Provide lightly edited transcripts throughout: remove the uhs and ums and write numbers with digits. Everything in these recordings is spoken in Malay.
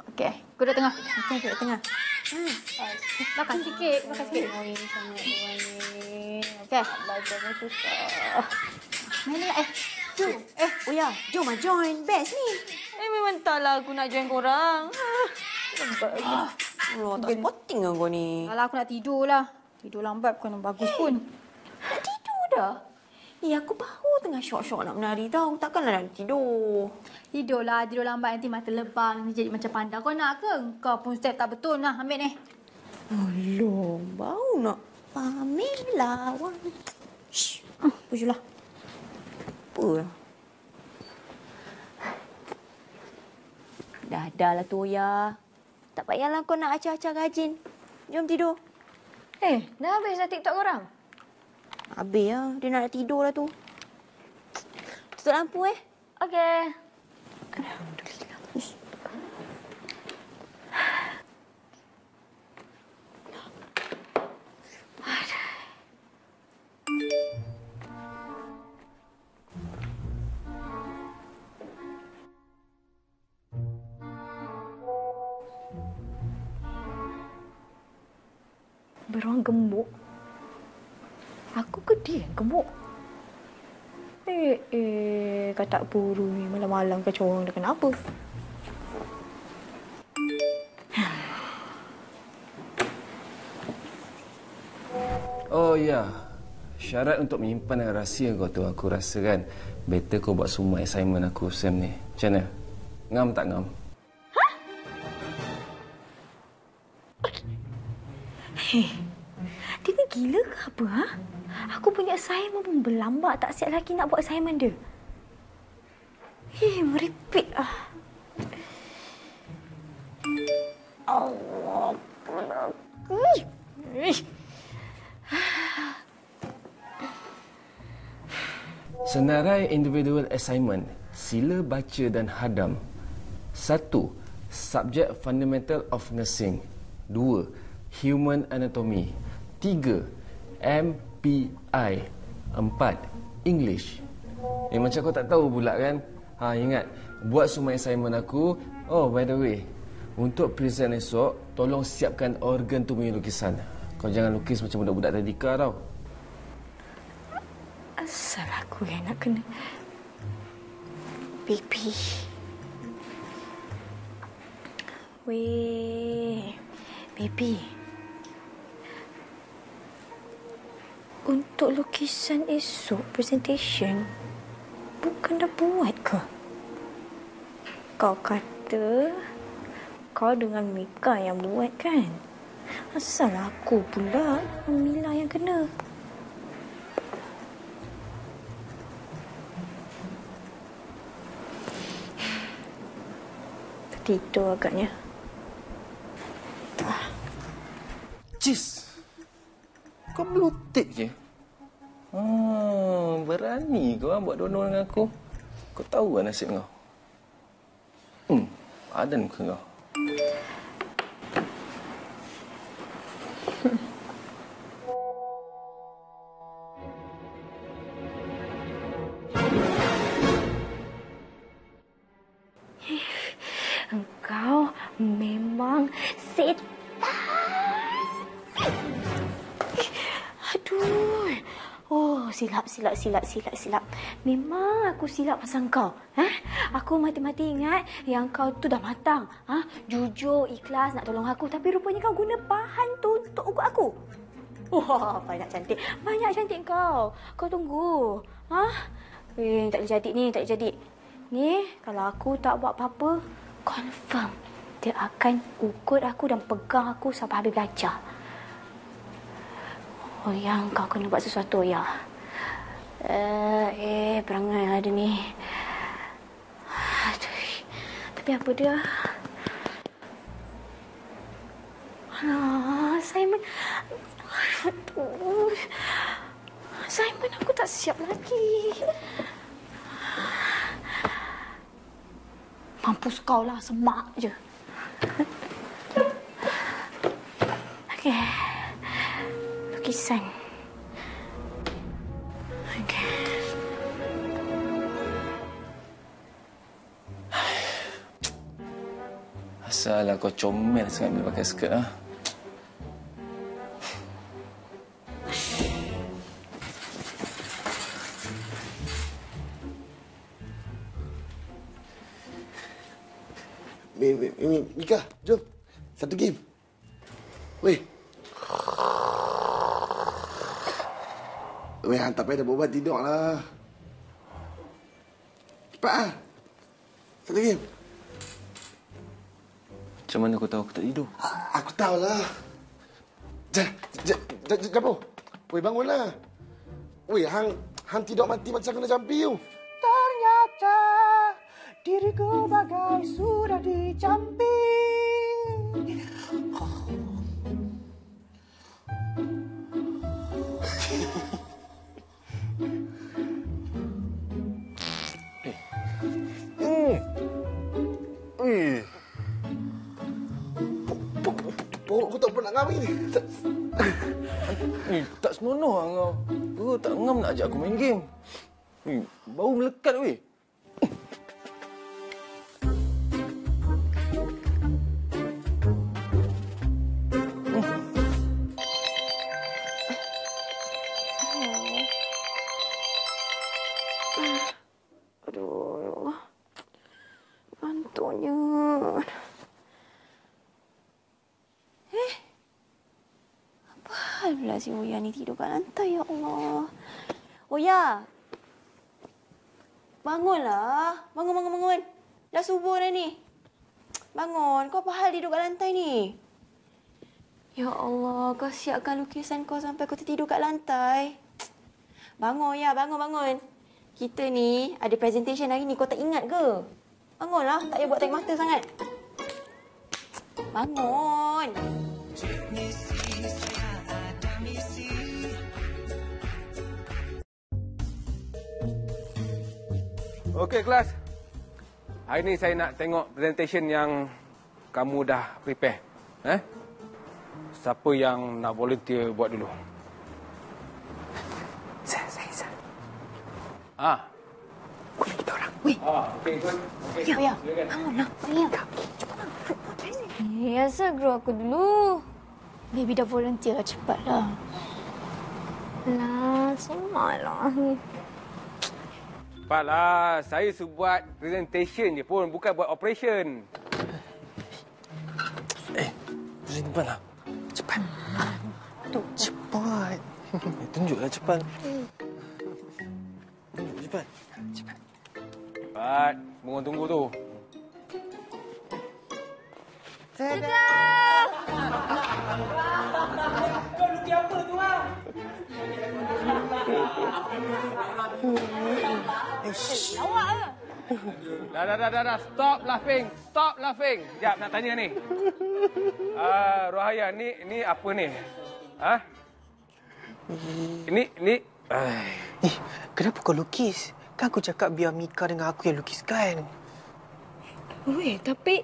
Okey, aku duduk tengah. Okey, duduk tengah. Makan sikit, makan sikit. Annoying sangat diorang ni. Okey. Belajar pun susah. Mana Jom. Oh ya, jom lah join. Best ni. Memang taklah aku nak join korang. Allah, tak sporting lah kau ni. Alah, aku nak tidur lah. Tidur lambat bukan bagus pun. Nak tidur dah? Aku baru tengah syok-syok nak menari tau. Takkanlah nak tidur. Tidurlah, tidur lambat nanti mata lebam. Nanti jadi macam panda. Kau nak ke? Kau pun step tak betul. Nah, ambil ni. Alah, baru nak pamit lawan. Shh. Pujulah. Apa lah. Dah lah tu, Oya. Tak payahlah kau nak acah-acah rajin. Jom tidur. Dah habis dah TikTok korang? Habis lah. Dia nak tidur lah tu. Tutup lampu Okey. Alhamdulillah. Beruang gemuk? Aku ke dia yang gemuk? Kau tak buru ni. Malam-malam kau corang dah kenapa? Oh ya, syarat untuk menyimpan rahsia kau tu aku rasa kan better kau buat semua assignment aku Sam ni. Macam mana? Ngam tak ngam? Dia ni gila ke apa? Ha? Aku punya assignment pun berlambat. Tak siap lagi nak buat assignment dia. Meripik ah. Allah. Senarai individual assignment, sila baca dan hadam. 1. Subjek Fundamental of Nursing. 2. Human Anatomy. 3. MPI. 4. English. Macam kau tak tahu pula kan? Ingat, buat semua assignment aku. Oh, by the way, untuk present esok, tolong siapkan organ tu punya lukisan. Kau jangan lukis macam budak-budak tadika tau. Asal aku yang nak kena baby. Weh, baby. Untuk lukisan esok, presentation, bukan dah buat ke? Kau kata kau dengan Mika yang buat kan? Asal aku pula Mila yang kena? Tidur agaknya. Cis! Kau belutik je. Berani kau buat donor dengan aku. Kau tahu lah nasib kau. Adan muka kau. Engkau memang setan. Aduh. Oh, silap. Memang aku silap pasal kau. Aku mati-mati ingat yang kau tu dah matang. Jujur, ikhlas nak tolong aku. Tapi rupanya kau guna bahan tu untuk ugut aku. Wah, banyak cantik. Banyak cantik kau. Kau tunggu. Tak boleh jadi ni, tak boleh jadi. Ni, kalau aku tak buat apa-apa, confirm dia akan ugut aku dan pegang aku sampai habis belajar. Oh, yang kau kena buat sesuatu, ya. Perangai ada ni. Aduh. Tapi apa dia? Simon. Aduh. Simon, aku tak siap lagi. Mampus kau lah, semak je. Okey. Lukisan. Okey. Salah kau comel sangat bila pakai skirt ah. Mika, jom. Satu game. Weh. Weh, tak payah dah buat tidur lah. Cepat lah. Satu game. Macam mana kau tahu aku tak tidur? Aku tahulah. Japo. Weh, bangunlah. Weh, hang tidur mati macam kena jampi tu. Ternyata diriku bagai sudah dicampi. Aku tak pernah ngam ni. Tak senonoh lah kau. Kau tak ngam nak ajak aku main game. Bau melekat weh. Aduh, ngantuknya. Apa hal pula si Oya ni tidur kat lantai, ya Allah. Oya! Bangunlah. Bangun. Dah subuh dah ni. Bangun. Kau apa hal tidur kat lantai ni? Ya Allah, kau siapkan lukisan kau sampai kau tertidur kat lantai. Bangun, ya. Bangun. Kita ni ada presentation hari ni. Kau tak ingat ke? Bangunlah. Tak payah buat tarik mata sangat. Bangun. Okey, kelas. Hari ni saya nak tengok presentation yang kamu dah prepare. Siapa yang nak volunteer buat dulu? Saya. Ah. Boleh kita orang. Weh. Okey, good. Okey. Ya. Bangunlah. Ya. Asal guru aku dulu. Baby dah volunteer lah, cepatlah. Lah, semalah. Cepatlah. Saya suruh buat presentation je pun, bukan buat operation. Pusing depan lah. Cepat. Cepat. Tunjuklah cepat. Tunjuk cepat. Cepat. Mohon tunggu tu. Dah. Stop laughing. Sekejap, nak tanya ni. Rohaya, ni apa ni? Ini. Kenapa kau lukis? Kan aku cakap biar Mika dengan aku yang lukiskan. Weh, tapi...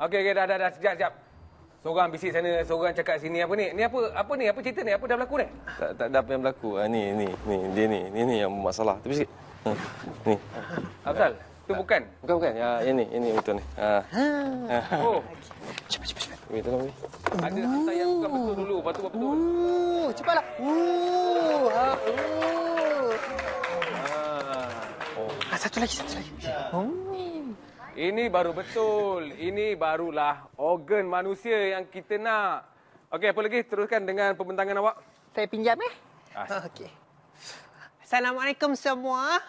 Okey, dah. Sekejap. Seorang bisik sana, seorang cakap sini. Apa ni? Ni apa ni? Apa cerita ni? Apa dah berlaku ni? Tak ada apa yang berlaku. Ni. Dia ni yang masalah. Tepi sikit. Ni. Afzal, tu bukan? Bukan. Ya, ini betul ni. Oh, Cepat. Wait, tolong ni. ada asal yang bukan betul dulu. Lepas tu buat betul. Cepatlah. Satu lagi. Ini baru betul. Ini barulah organ manusia yang kita nak. Okey, apa lagi? Teruskan dengan pembentangan awak. Saya pinjam Ah. Okey. Assalamualaikum semua.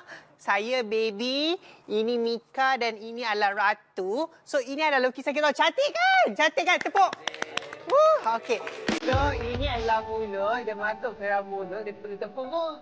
Saya Baby, ini Mika dan ini adalah Ratu. So ini adalah lukisan kita. Cantik kan? Tepuk. Okey. So ini adalah mulut. Dia masuk ke dalam mulut. Dia perlu tepuk.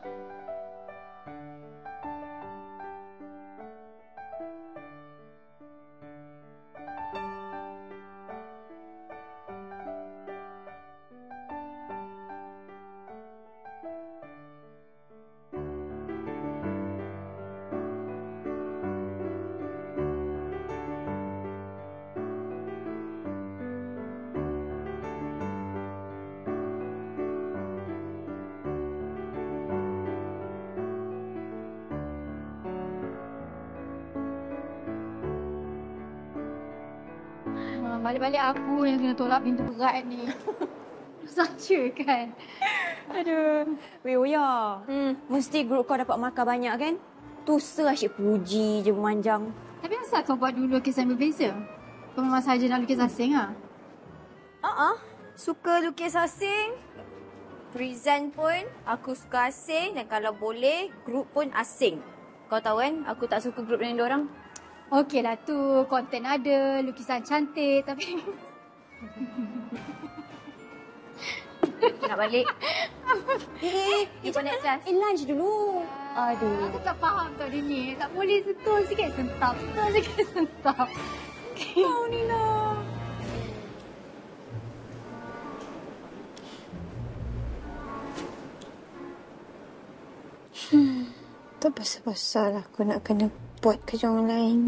balik-balik aku yang kena tolak pintu berat ni. Saja kan? Aduh. Weh, Oya. Mesti grup kau dapat markah banyak kan? Tu asyik puji je memanjang. Tapi asal kau buat dulu lukisan berbeza? Kau memang sahaja nak lukis asing lah? Suka lukis asing. Present pun aku suka asing dan kalau boleh grup pun asing. Kau tahu kan aku tak suka grup dengan diorang. Okey lah tu, konten ada, lukisan cantik tapi... Nak balik. Jumpa next class. Lunch dulu. Aduh. Aku tak faham tau dia ni. Tak boleh sentuh sikit sentap. Sentuh sikit sentap. Kau ni lah. Tak pasal-pasal aku nak kena buat kerja orang lain.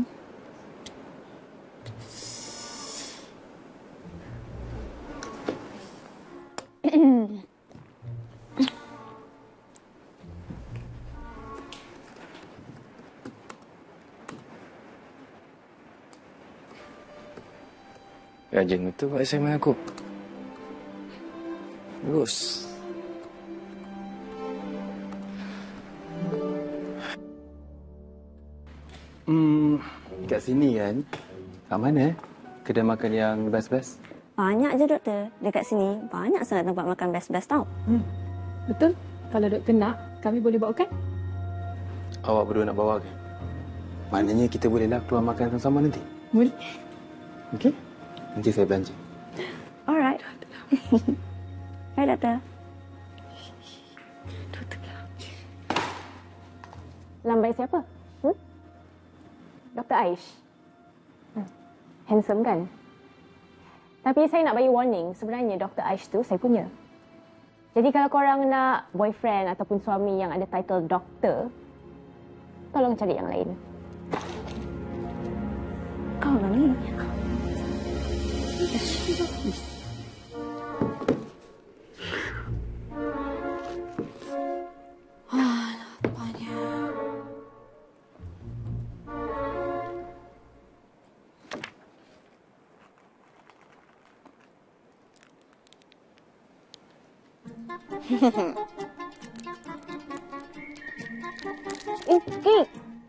Rajin betul buat assignment aku. Bagus. Kat sini kan? Kat mana? Kedai makan yang best-best? Banyak je doktor. Dekat sini banyak sangat tempat makan best-best tau. Betul. Kalau doktor nak, kami boleh bawakan. Awak berdua nak bawa ke? Maknanya kita bolehlah keluar makan sama-sama nanti. Boleh. Okey? Nanti saya belanja. Alright. Hai doktor. Lambai siapa? Dr. Aish. Handsome kan? Tapi saya nak bagi warning, sebenarnya Dr. Aish tu saya punya. Jadi kalau korang nak boyfriend ataupun suami yang ada title doktor, tolong cari yang lain. Kau lah ni.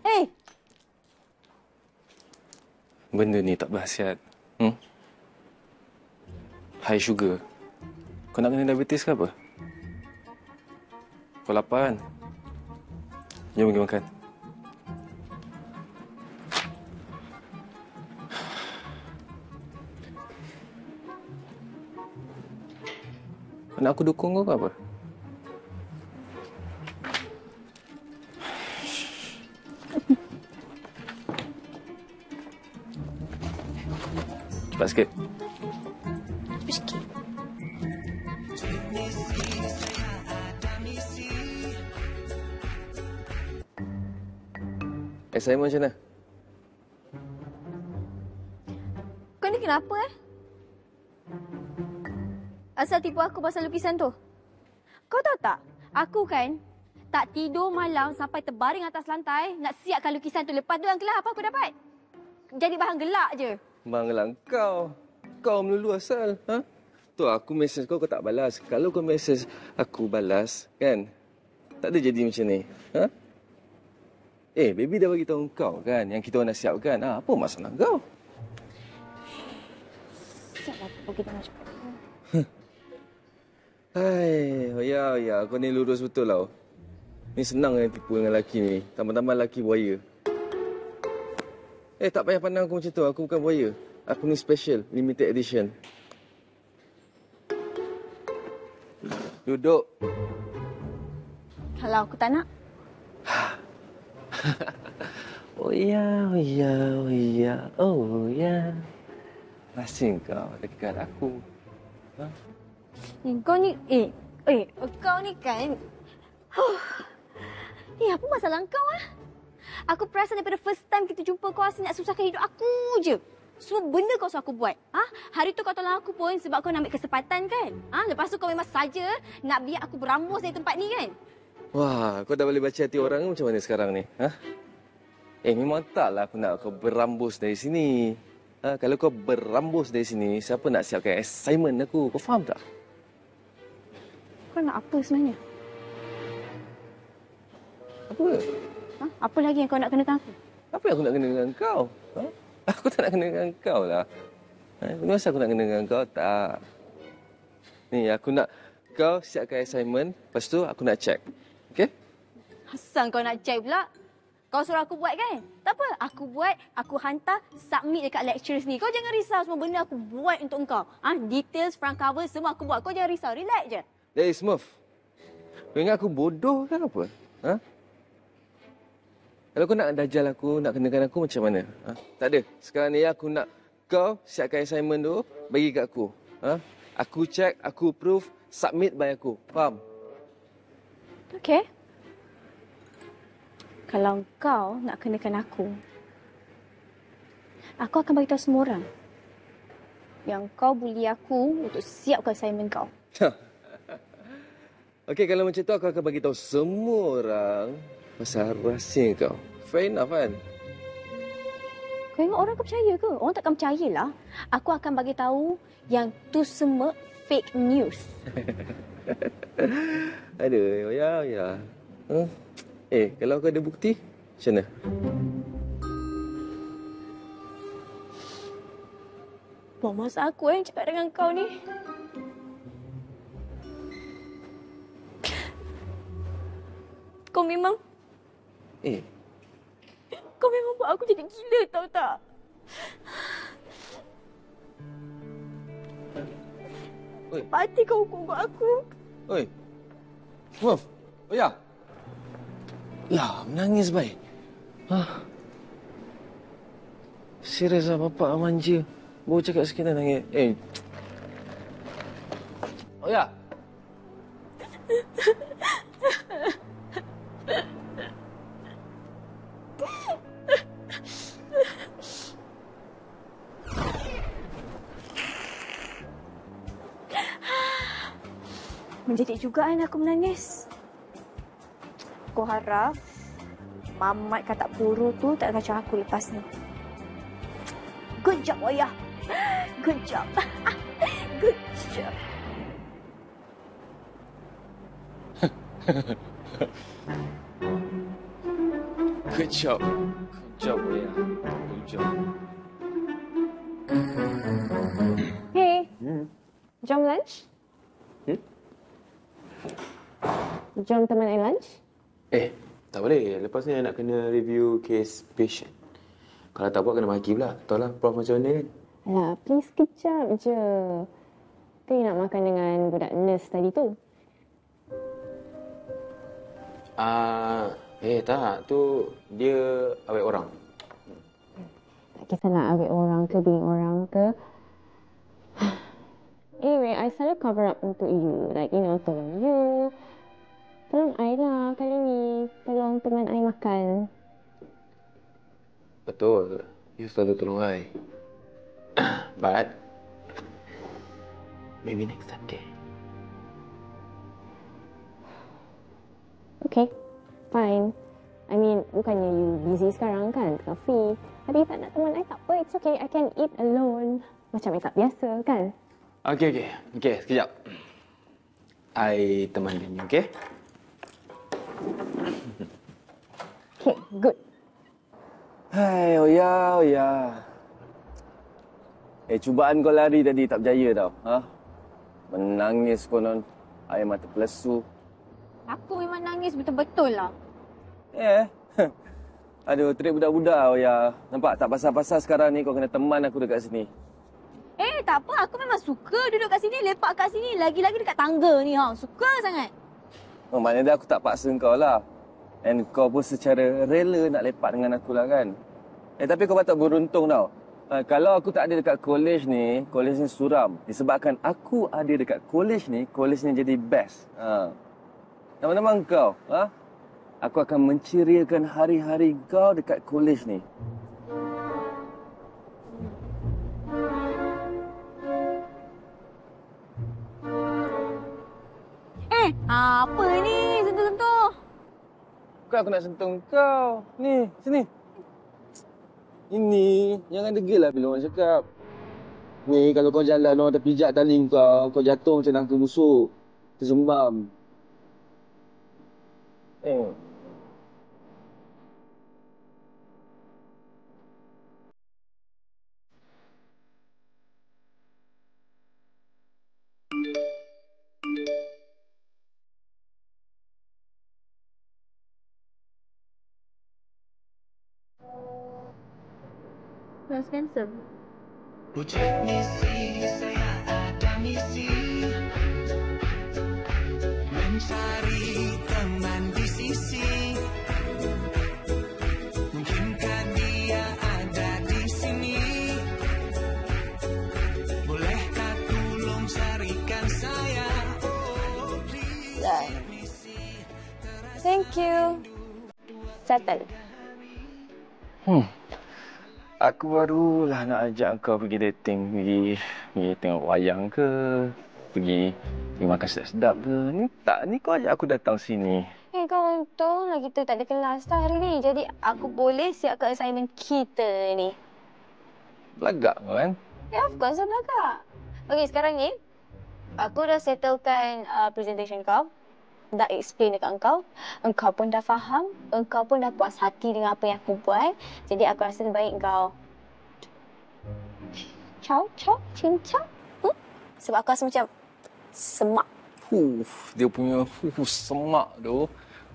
Hey! Benda ni tak berhasiat. High sugar. Kau nak kena diabetes ke apa? Kau lapar kan? Jom pergi makan. Kau nak aku dukung kau ke apa? Cepat sikit. Assignment macam mana? Kau ni kenapa Asal tipu aku pasal lukisan tu? Kau tahu tak? Aku kan tak tidur malam sampai terbaring atas lantai nak siapkan lukisan tu. Lepas tu dalam kelas apa aku dapat? Jadi bahan gelak je. Bahan gelak kau. Kau melulu asal. Ha? Tu aku mesej kau tak balas. Kalau kau mesej aku balas, kan? Tak ada jadi macam ni. Ha? Baby dah bagi tahu kau kan yang kita nak siapkan. Apa masalah kau? Siap aku kita nak cakap. Hai, ya, kau ni lurus betul tau. Ni senang yang tipu dengan lelaki ni. Tambah-tambah lelaki buaya. Tak payah pandang aku macam tu. Aku bukan buaya. Aku ni special, limited edition. Duduk. Kalau aku tak nak. Oh ya. Masih kau dekat aku. Ha? Kau ni, kau ni kan. Apa masalah kau Aku perasan daripada first time kita jumpa kau asyik nak susahkan hidup aku je. Semua benda kau suruh aku buat. Hari tu kau tolong aku pun sebab kau nak ambil kesempatan kan. Lepas tu kau memang saja nak biar aku berambus dari tempat ni kan. Wah, kau dah boleh baca hati orang macam mana sekarang ni? Ha? Memang taklah aku nak kau berambus dari sini. kalau kau berambus dari sini, siapa nak siapkan assignment aku? Kau faham tak? Kau nak apa sebenarnya? Apa? Ha? Apa lagi yang kau nak kenakan aku? Apa yang aku nak kena dengan kau? Ha? Aku tak nak kena dengan kau lah. Kenapa aku nak kena dengan kau? Tak. Ni, aku nak kau siapkan assignment. Lepas tu, aku nak check. Okey? Asal kau nak check pula? Kau suruh aku buat kan? Tak apa, aku buat, aku hantar, submit dekat lecturers ni. Kau jangan risau, semua benda aku buat untuk kau. Details, front cover, semua aku buat. Kau jangan risau, relax je. That is smooth. Kau ingat aku bodoh kan apa? Ha? Kalau kau nak dajal aku, nak kenakan aku macam mana? Ha? Tak ada. Sekarang ni aku nak kau siapkan assignment tu, bagi kat aku. Ha? Aku check, aku approve, submit by aku. Faham? Okey. Kalau kau nak kenakan aku akan bagi tahu semua orang yang kau bully aku untuk siapkan assignment kau. Okey, kalau macam tu aku akan bagi tahu semua orang pasal rahsia kau. Fair enough kan? Kau ingat orang akan percaya ke? Orang takkan percayalah. Aku akan bagi tahu yang tu semua fake news. Aduh, ya. Kalau kau ada bukti, macam mana? Buang masa aku yang cakap dengan kau ni. Kau memang buat aku jadi gila, tahu tak? Oi. Pati kau hukum aku. Oi. Smurf. Oh ya. Lah, menangis baik. Serius lah, bapak manja. Baru cakap sikit dah nangis. Oh ya. Menjadi juga kan aku menangis. Aku harap Mamat katak puru tu tak kacau aku lepas ni. Good job, Oya. Good job. Good job. Good job. Good job, Oya. Good job. Hey, jom lunch? Jom teman I lunch? Tak boleh. Lepas ni nak kena review case patient. Kalau tak buat kena maki pula. Tahu lah prof macam mana kan? Alah, please kejap je. Kan nak makan dengan budak nurse tadi tu? Tak. Tu dia awet orang. Tak kisahlah awet orang ke, bini orang ke. Anyway, I selalu cover up untuk you. Like, tolong you. Tolong I lah kali ni. Tolong teman I makan. Betul. You selalu tolong I. But, maybe next time deh. Okay, fine. I mean, bukannya you busy sekarang kan? Tengah free. Tapi tak nak teman I tak apa. It's okay, I can eat alone. Macam I tak biasa kan? Okay, sekejap. I teman dia ni, okay? Okay, good. Hai, Oya. Cubaan kau lari tadi tak berjaya tau. Menangis konon. Air mata pelesu. Aku memang nangis betul-betul lah. Aduh, trik budak-budak, Oya. Nampak tak pasal-pasal sekarang ni kau kena teman aku dekat sini. Tak apa. Aku memang suka duduk kat sini, lepak kat sini. Lagi-lagi dekat tangga ni. Suka sangat. Maknanya aku tak paksa kau lah. And kau pun secara rela nak lepak dengan aku lah kan. Tapi kau patut beruntung tau. Kalau aku tak ada dekat college ni suram. Disebabkan aku ada dekat college ni jadi best. Nama-nama kau. Aku akan menceriakan hari-hari kau dekat college ni. Apa ni? Sentuh-sentuh. Bukan aku nak sentuh kau. Ni, sini. Ini, jangan degil lah bila orang cakap. Weh, kalau kau jalan orang terpijak tali kau jatuh macam nangka busuk. Tersembam. Mas handsome. Mencari teman di sisi, mungkinkah dia ada di sini? Bolehkah tolong carikan saya? Oh, please. Thank you. Settle. Aku barulah nak ajak kau pergi dating, pergi tengok wayang ke, pergi makan sedap-sedap ke. Ni kau ajak aku datang sini. Kau untung lah kita tak ada kelas dah hari ni. Jadi aku boleh siapkan assignment kita ni. Belagak kau kan? Ya, of course, saya belakang. Okey, sekarang ni, aku dah settlekan presentation kau. Dah explain dekat engkau. Engkau pun dah faham. Engkau pun dah puas hati dengan apa yang aku buat. Jadi aku rasa lebih baik engkau cincang. Sebab aku rasa macam semak. Dia punya semak tu.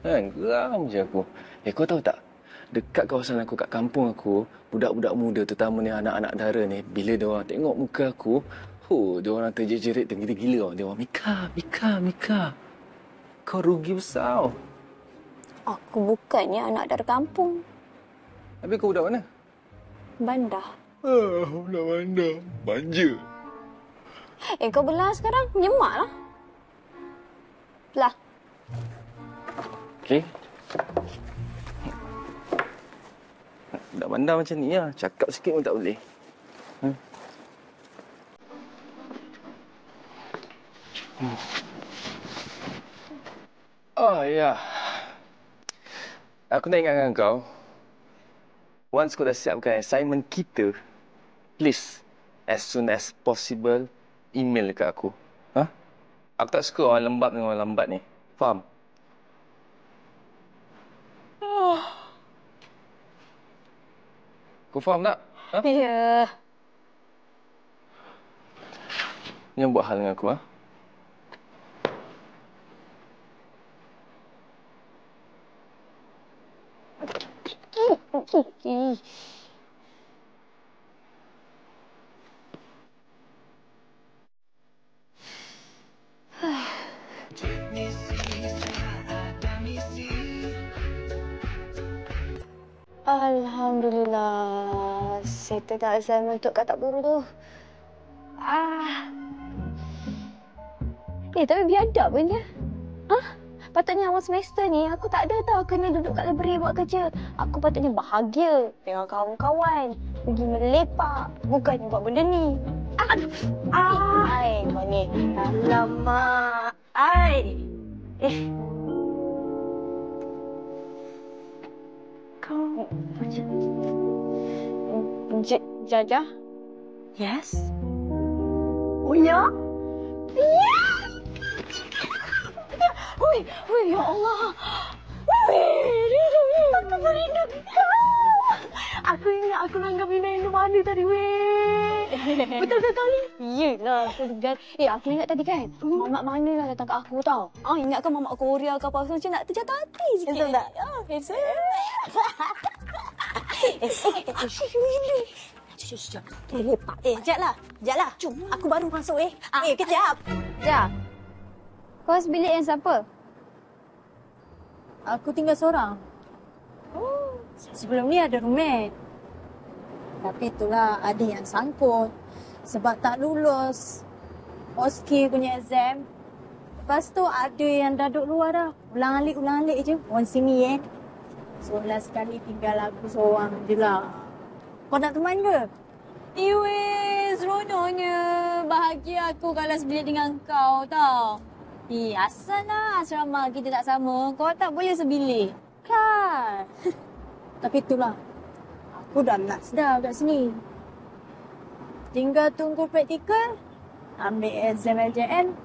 Kan, geram je aku. Kau tahu tak? Dekat kawasan aku, kat kampung aku, budak-budak muda, terutamanya anak-anak dara ni, bila dia orang tengok muka aku, dia orang terjerit-jerit, tergila-gila. Dia orang, Mika. Kau rugi besar. Aku bukannya anak dari kampung. Habis kau budak mana? Bandar. Budak bandar. Manja. Kau belah sekarang. Menyemak lah. Belah. Okey. Budak bandar macam ni lah. Cakap sikit pun tak boleh. Oh, ya. Aku nak ingatkan kau. Once kau dah siapkan assignment kita, please, as soon as possible, email dekat aku. Aku tak suka orang lembab dengan orang lambat ni. Faham? Kau faham tak? Ya. Jangan buat hal dengan aku, Alhamdulillah. Settle dah assignment untuk katak guru tu. Tapi biadab pun dia. Patutnya awal semester ni aku tak ada tau kena duduk kat library buat kerja. Aku patutnya bahagia dengan kawan-kawan. Pergi melepak. Bukannya buat benda ni. Aduh. Ai, kau ni. Alamak. Kau macam... Jajah? Yes? Oh, ya? Ya! Wih, ya Allah. Aku merindu kau. Aku ingat aku langgam minum mana tadi, weh. Betul kali? Yelah, segar. Aku ingat tadi kan, mamak mana lah datang kat aku tau. Ingatkan mamak Korea ke apa, macam nak terjatuh hati sikit. Betul tak? Sekejap. Lepak. Sekejap lah. Aku baru masuk, kejap. Sekejap. Kau bilik yang siapa? Aku tinggal seorang. Sebelum ni ada roommate. Tapi itulah ada yang sangkut. Sebab tak lulus OSCE punya exam. Lepas tu ada yang dah duduk luar dah. Ulang-alik je. Orang sini Seolah sekali tinggal aku seorang je lah. Kau nak teman ke? Seronoknya. Bahagia aku kalau sebilik dengan kau tau. Asal lah asrama kita tak sama. Kau tak boleh sebilik. Kan? Tapi itulah. Aku dah last dah kat sini. Tinggal tunggu praktikal, ambil exam LJN,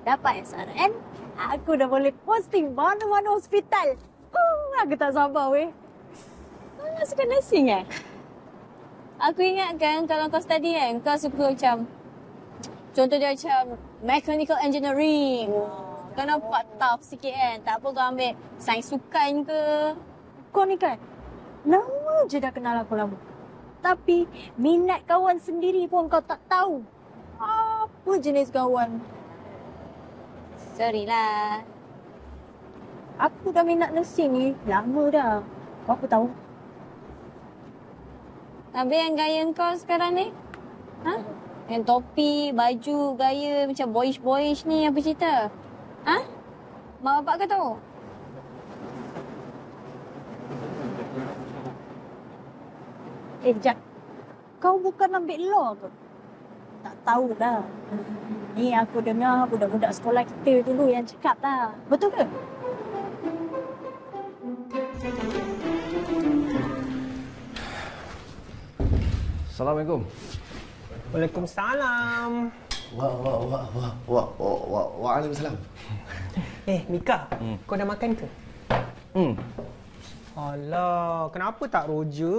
dapat SRN, aku dah boleh posting mana-mana hospital. Aku tak sabar weh. Kau nak suka nursing eh? Aku ingat kan kalau kau study kan, kau suka macam, contoh dia macam mechanical engineering. Kau nampak tough sikit kan? Tak apa kau ambil sains sukan ke. Kau ni kan, nama je dah kenal aku lama. Tapi minat kawan sendiri pun kau tak tahu. Apa jenis kawan? Sorry lah. Aku dah minat nursing ni lama dah. Kau apa tahu? Tapi yang gaya kau sekarang ni? Ha? Yang topi, baju, gaya macam boyish-boyish ni apa cerita? Ha? Mak bapak kau tahu? Jack. Kau bukan ambil law ke? Tak tahulah. Ni aku dengar budak-budak sekolah kita dulu yang cakap lah. Betul ke? Assalamualaikum. Waalaikumsalam. Waalaikumsalam. Mika, kau dah makan ke? Alah, kenapa tak roja?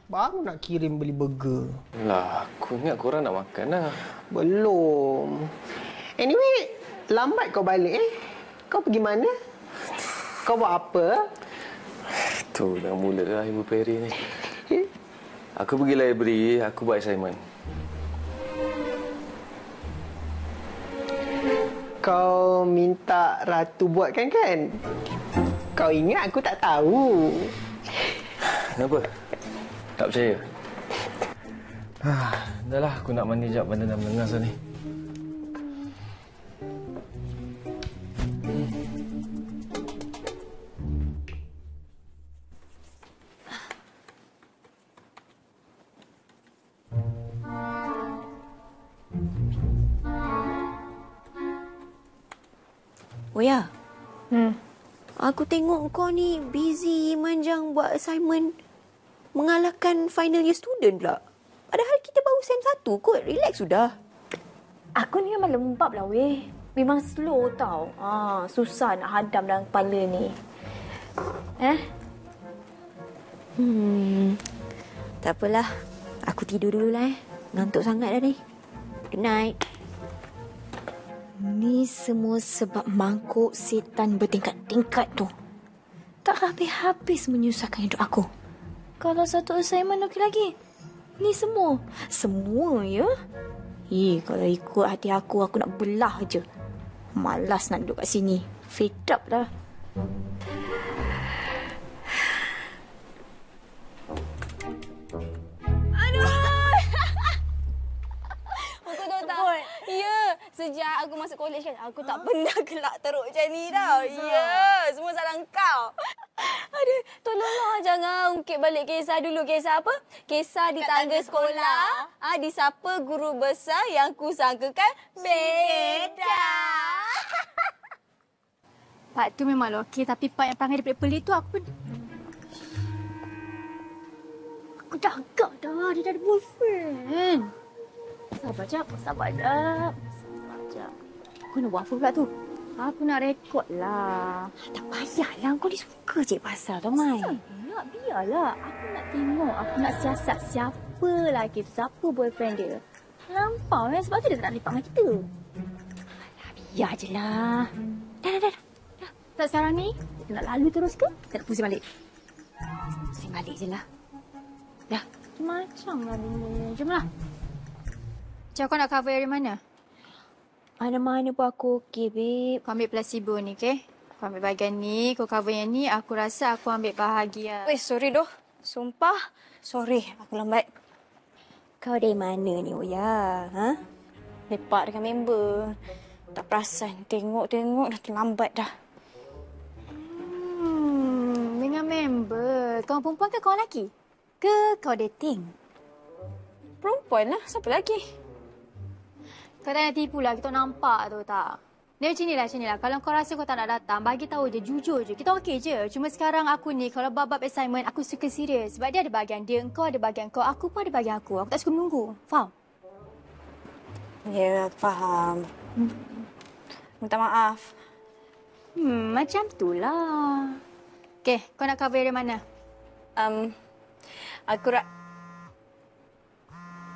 Baru nak kirim beli burger. Lah, aku ingat korang nak makan lah. Belum. Anyway, lambat kau balik Kau pergi mana? Kau buat apa? Tu, dah mula lah Ibu Peri ni. Aku pergi library, aku buat assignment. Kau minta Ratu buatkan kan? Kau ingat aku tak tahu. Kenapa? Tak percaya? Dah lah, aku nak mandi jap. Badan dah melengas dah ni. Oya. Aku tengok kau ni busy manjang buat assignment. Mengalahkan final year student pula. Padahal kita baru SEM 1 kot. Relax sudah. Aku ni memang lembab lah weh. Memang slow tau. Susah nak hadam dalam kepala ni. Tak apalah. Aku tidur dulu lah Ngantuk sangat dah ni. Good night. Ni semua sebab mangkuk setan bertingkat-tingkat tu. Tak habis-habis menyusahkan hidup aku. Kalau satu assignment okey lagi. Ni semua. Semua ya? Kalau ikut hati aku nak belah je. Malas nak duduk kat sini. Fed up lah. Sejak aku masuk college kan, aku tak pernah gelak teruk macam ni tau. Semua salah kau. Aduh, tolonglah jangan ungkit balik kisah dulu. Kisah apa? Kisah di tangga sekolah. Disapa guru besar yang ku sangkakan beda. Part tu memang okey, tapi part yang perangai dia pelik-pelik tu aku pun... Aku dah agak dah, dia dah ada boyfriend. Sabar jap. Kau nak buat apa pula tu? Aku nak rekod lah. Tak payahlah. Kau ni suka je pasal tu, Mai. Nak biarlah. Aku nak tengok. Aku nak siasat siapa lelaki tu. Siapa boyfriend dia. Nampak sebab tu dia tak nak lepak dengan kita. Alah, biar je lah. Dah. Tak sekarang ni, kita nak lalu terus ke? Kita nak pusing balik. Pusing balik je lah. Dah. Macam lah ni. Jomlah. Macam kau nak cover area mana? Mana-mana pun aku okey, babe. Kau ambil placebo ni, okey? Kau ambil bahagian ni, kau cover yang ni. Aku rasa aku ambil bahagian... Sorry doh. Sumpah. Sorry, aku lambat. Kau dari mana ni, Oya? Lepak dengan member. Tak perasan. Tengok-tengok dah terlambat dah. Dengan member. Kau perempuan ke kau lelaki? Ke kau dating? Perempuan lah. Siapa lagi? Kau tak nak tipu lah. Kita nampak tu tak? Dia macam ni lah. Kalau kau rasa kau tak nak datang, bagi tahu je, jujur je. Kita okey je. Cuma sekarang aku ni, kalau bab assignment, aku suka serius. Sebab dia ada bahagian dia, kau ada bahagian kau, aku pun ada bahagian aku. Aku tak suka menunggu. Faham? Ya, faham. Minta maaf. Macam tu lah. Okey, kau nak cover dari mana? Aku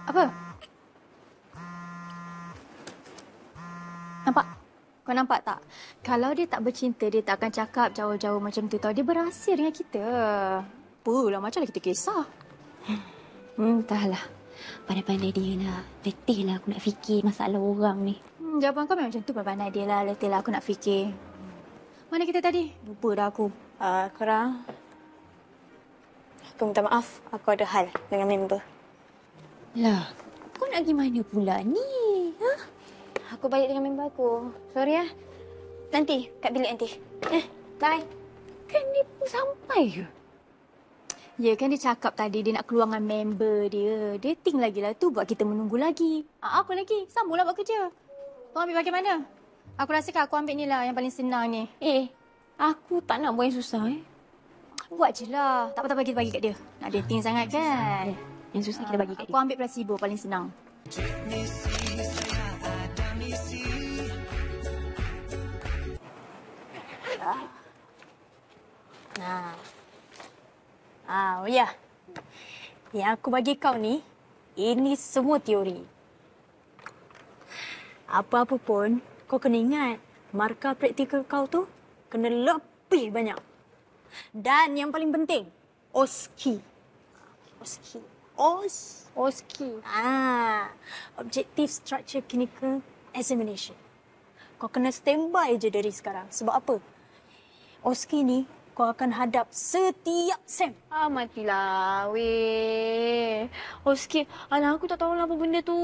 Apa? Nampak? Kau nampak tak? Kalau dia tak bercinta, dia tak akan cakap jauh-jauh macam tu tau. Dia berahsia dengan kita. Apalah, macamlah kita kisah. Entahlah. Pandai-pandai dia lah. Letih lah aku nak fikir masalah orang ni. Jawapan kau memang macam tu. Pandai dia lah. Letih lah aku nak fikir. Mana kita tadi? Lupa dah aku. Korang. Aku minta maaf. Aku ada hal dengan member. Lah, kau nak pergi mana pula ni? Ha? Aku balik dengan member aku. Sorry ya. Nanti, kat bilik nanti. Bye. Kan dia pun sampai ke? Ya kan dia cakap tadi dia nak keluar dengan member dia. Dating lagi lah tu buat kita menunggu lagi. Apa lagi? Sambunglah buat kerja. Kau ambil bahagian mana? Aku rasa aku ambil ni lah yang paling senang ni. Aku tak nak buat yang susah Buat je lah. Tak apa-apa kita bagi kat dia. Nak dating sangat kan? Yang susah kita bagi kat dia. Aku ambil placebo paling senang. Oh ya. Yang aku bagi kau ni, ini semua teori. Apa-apa pun, kau kena ingat, markah praktikal kau tu kena lebih banyak. Dan yang paling penting, OSCE. OSCE. Objective Structure Clinical Examination. Kau kena standby je dari sekarang. Sebab apa? OSCE ni, kau akan hadap setiap sem. Matilah, weh. OSCE, alah aku tak tahu lah apa benda tu.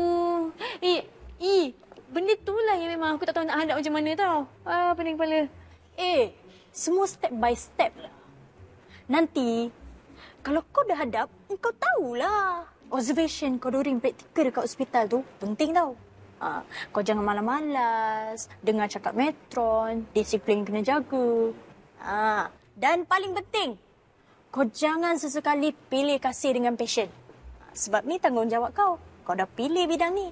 Benda tu lah yang memang aku tak tahu nak hadap macam mana tau. Pening kepala. Semua step by step lah. Nanti, kalau kau dah hadap, kau tahulah. Observation kau during praktikal dekat hospital tu penting tau. Kau jangan malas-malas, dengar cakap metron, disiplin kena jaga. Dan paling penting, kau jangan sesekali pilih kasih dengan pasien. Sebab ni tanggungjawab kau. Kau dah pilih bidang ni.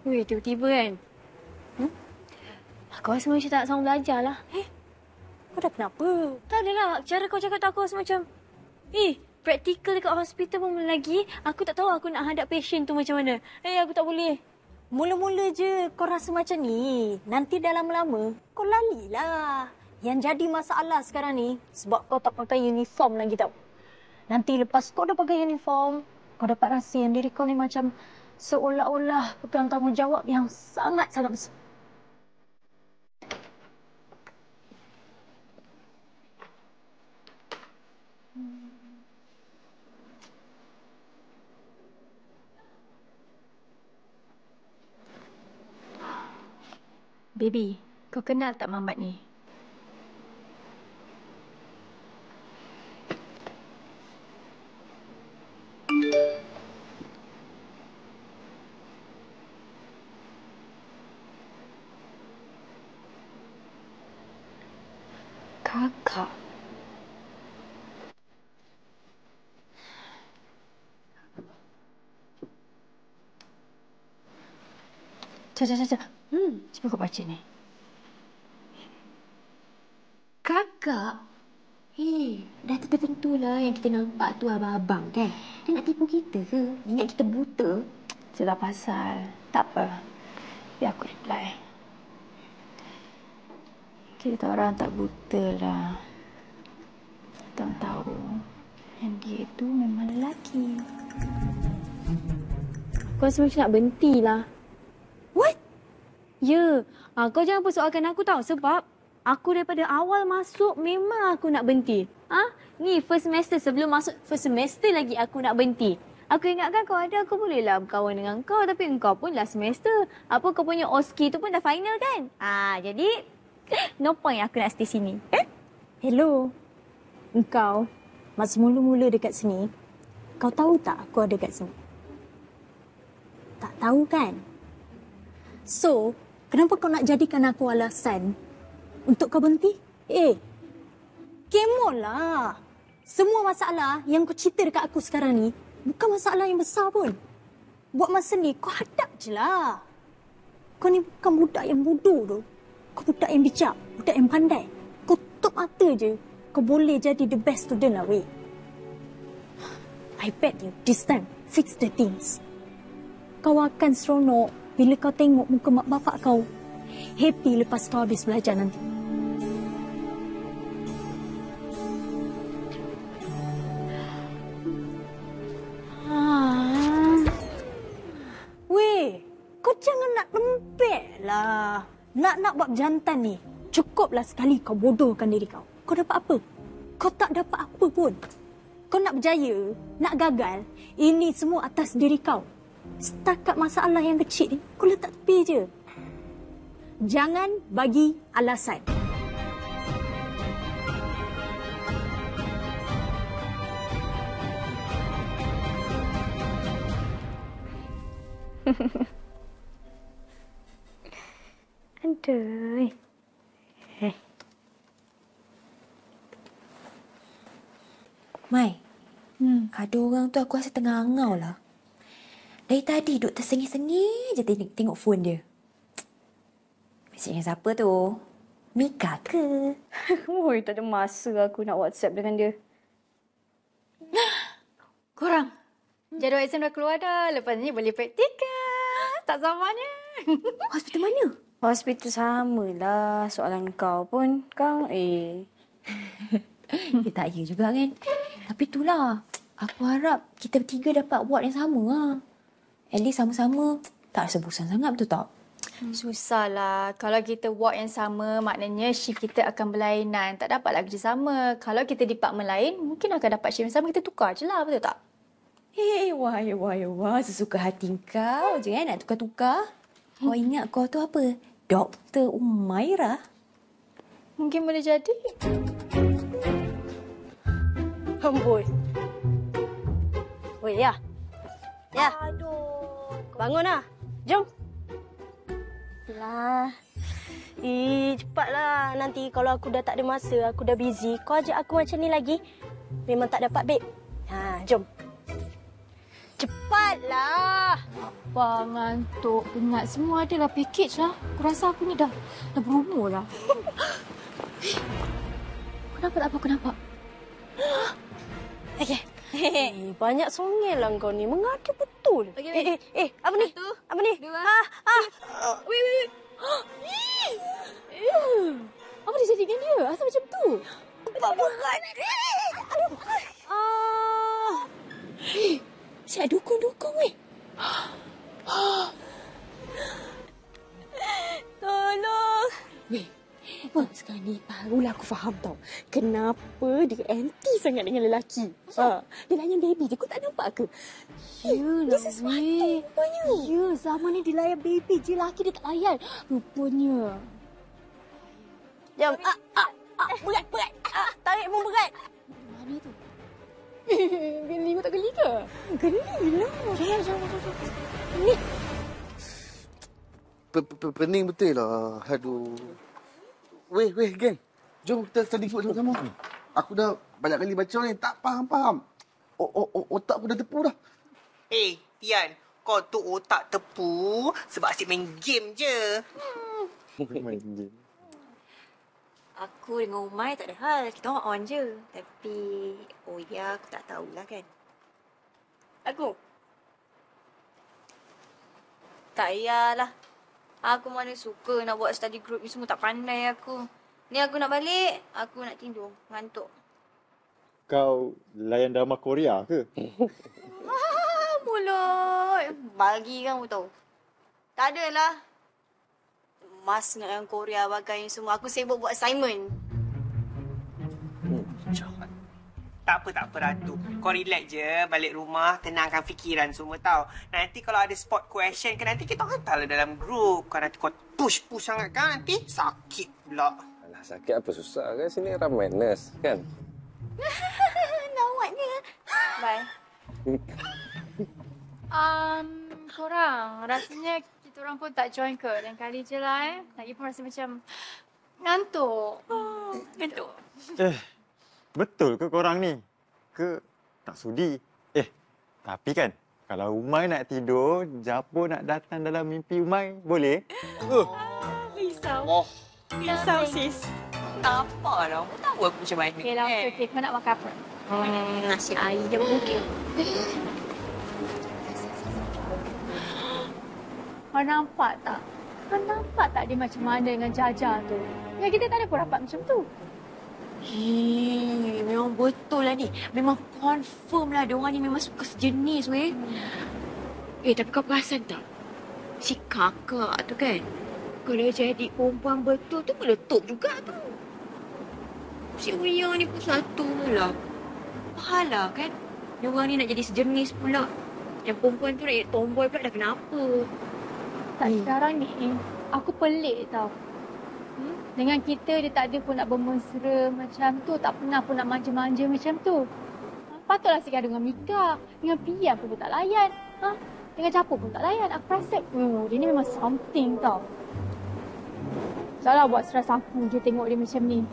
Weh, tiba-tiba kan. Aku rasa macam tak sama belajar lah. Kau dah kenapa? Tak adalah. Cara kau cakap tak aku rasa macam... praktikal dekat hospital pun lagi. Aku tak tahu aku nak hadap pasien tu macam mana. Aku tak boleh. Mula-mula je kau rasa macam ni. Nanti dah lama-lama, kau lalilah. Yang jadi masalah sekarang ni, sebab kau tak pakai uniform lagi tau. Nanti lepas kau dah pakai uniform, kau dapat rasa yang diri kau ni macam seolah-olah pegang tanggungjawab yang sangat-sangat besar. Baby, kau kenal tak Mamat ni? Kakak. Cak. Cuba kau baca ni. Kakak? Dah tentulah yang kita nampak tu abang-abang kan? Dia nak tipu kita ke? Ingat kita buta? Itulah pasal. Tak apa. Biar aku reply. Kita orang tak buta lah. Kita tahu yang dia tu memang lelaki. Aku rasa macam nak berhenti lah. What? Ya. Kau jangan persoalkan aku tau. Sebab aku daripada awal masuk memang aku nak berhenti. Ni first semester. Sebelum masuk first semester lagi aku nak berhenti. Aku ingatkan kau ada, aku bolehlah berkawan dengan kau. Tapi engkau pun last semester. Apa kau punya OSCE tu pun dah final kan? Jadi no point aku nak stay sini. Hello. Engkau, masa mula-mula dekat sini, kau tahu tak aku ada kat sini? Tak tahu kan? So, Kenapa kau nak jadikan aku alasan untuk kau berhenti? Kemo lah. Semua masalah yang kau cerita dekat aku sekarang ni bukan masalah yang besar pun. Buat masa ni kau hadap je lah. Kau ni bukan budak yang bodoh tu. Kau budak yang bijak, budak yang pandai. Kau tutup mata je. Kau boleh jadi the best student lah, weh. I bet you this time fix the things. Kau akan seronok bila kau tengok muka mak bapak kau happy lepas kau habis belajar nanti. Weh, kau jangan nak lembek lah. Nak buat jantan ni. Cukuplah sekali kau bodohkan diri kau. Kau dapat apa? Kau tak dapat apa pun. Kau nak berjaya, nak gagal, ini semua atas diri kau. Setakat masalah yang kecil ni, kau letak tepi je. Jangan bagi alasan. Aduh. Mai, ada orang tu aku rasa tengah angau lah. Dari tadi duduk tersengih-sengih je tengok phone dia. Mesejnya siapa tu? Mika ke? Oi, tak ada masa aku nak WhatsApp dengan dia. Korang, jadual exam dah keluar dah. Lepas ni boleh praktikal. Tak sabarnya. Hospital mana? Hospital sama lah. Soalan kau pun, Kang. Tak ya juga kan? Tapi itulah. Aku harap kita bertiga dapat ward yang sama lah. At least sama-sama tak rasa bosan sangat, betul tak? Susahlah. Kalau kita ward yang sama, maknanya shift kita akan berlainan. Tak dapatlah kerja sama. Kalau kita department lain, mungkin akan dapat shift yang sama. Kita tukar je lah, betul tak? Wah. Sesuka hati kau je kan nak tukar-tukar. Kau ingat kau tu apa? Dr. Umairah? Mungkin boleh jadi. Amboi. Oi, ya. Ya. Aduh. Bangun lah. Jom. Lah. Cepatlah. Nanti kalau aku dah tak ada masa, aku dah busy, kau ajak aku macam ni lagi, memang tak dapat, babe. Jom. Cepatlah. Apa ngantuk, penat. Semua adalah package lah. Aku rasa aku ni dah berumur lah. Kenapa? Okay. Banyak songel lah kau ni. Mengada betul. Okay. Apa ni? Satu, apa ni? dua, Wait. Apa dia jadi dengan dia? Asal macam tu? Berat. Aduh. Siap dukung weh. Tolong. Weh, sekarang ni barulah aku faham tau. Kenapa dia anti sangat dengan lelaki. Dia layan baby je. Kau tak nampak ke? Yelah, dia sesuatu rupanya. Ya, zaman ni dia layan baby je. Lelaki dia tak layan. Rupanya. Jom. Berat. Tarik pun berat. Mana tu? Geli kau tak geli ke? Geli lah. Jom. Ni. Pening betul lah. Aduh. Weh, geng. Jom kita study food sama-sama. Aku dah banyak kali baca ni. Tak faham. Otak aku dah tepu dah. Tian. Kau tu otak tepu sebab asyik main game je. Main game. Aku dengan Umay tak ada hal. Kita orang on je. Tapi, aku tak tahulah kan. Aku? Tak payahlah. Aku mana suka nak buat study group ni semua. Tak pandai aku. Ni aku nak balik. Aku nak tidur. Ngantuk. Kau layan drama Korea ke? Mulut. Bagi kamu tahu. Tak adalah. Mas dengan Korea bagai semua. Aku sibuk buat assignment. Jahat. Tak apa Ratu. Kau relax je. Balik rumah, tenangkan fikiran semua tau. Nanti kalau ada spot question ke nanti kita hantarlah dalam grup. Kau nanti kau push sangat kan nanti sakit pula. Alah, sakit apa susah kan? Sini ramai nurse kan? Lawaknya. Bye. Korang, rasanya Kita orang pun tak join ke. Lain kali je lah Lagi pun rasa macam ngantuk. Ngantuk. Betul ke korang ni? Ke tak sudi? Tapi kan, kalau Umay nak tidur, Japo nak datang dalam mimpi Umay, boleh? Risau. Risau, sis. Tak apalah. Aku tahu aku macam mana. Okey lah, okey. Kau nak makan apa? Nasi ayam mungkin. Kau nampak tak? Kau nampak tak dia macam mana dengan Jaja tu? Ya, kita tak ada pun rapat macam tu. Memang betul lah ni. Memang confirm lah diorang ni memang suka sejenis weh. Tapi kau perasan tak? Si kakak tu kan, kalau jadi perempuan betul tu meletup juga tu. Si Uya ni pun satu lah. Pahala kan? Diorang ni nak jadi sejenis pula. Yang perempuan tu nak jadi tomboy pula dah kenapa? Tak sekarang ni, aku pelik tau. Dengan kita dia tak ada pun nak bermesra macam tu. Tak pernah pun nak manja-manja macam tu. Patutlah sekarang dengan Mika. Dengan Pia pun tak layan. Dengan Capu pun tak layan. Aku rasa, dia ni memang something tau. Salah buat stres aku je tengok dia macam ni.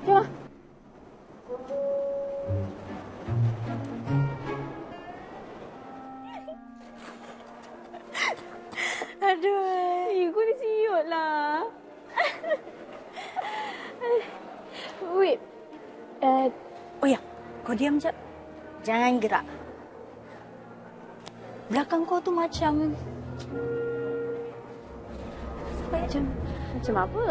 Jom lah. Aduh, kau ni siut lah. Wait. Oh ya, kau diam je. Jangan gerak. Belakang kau tu macam... Macam apa?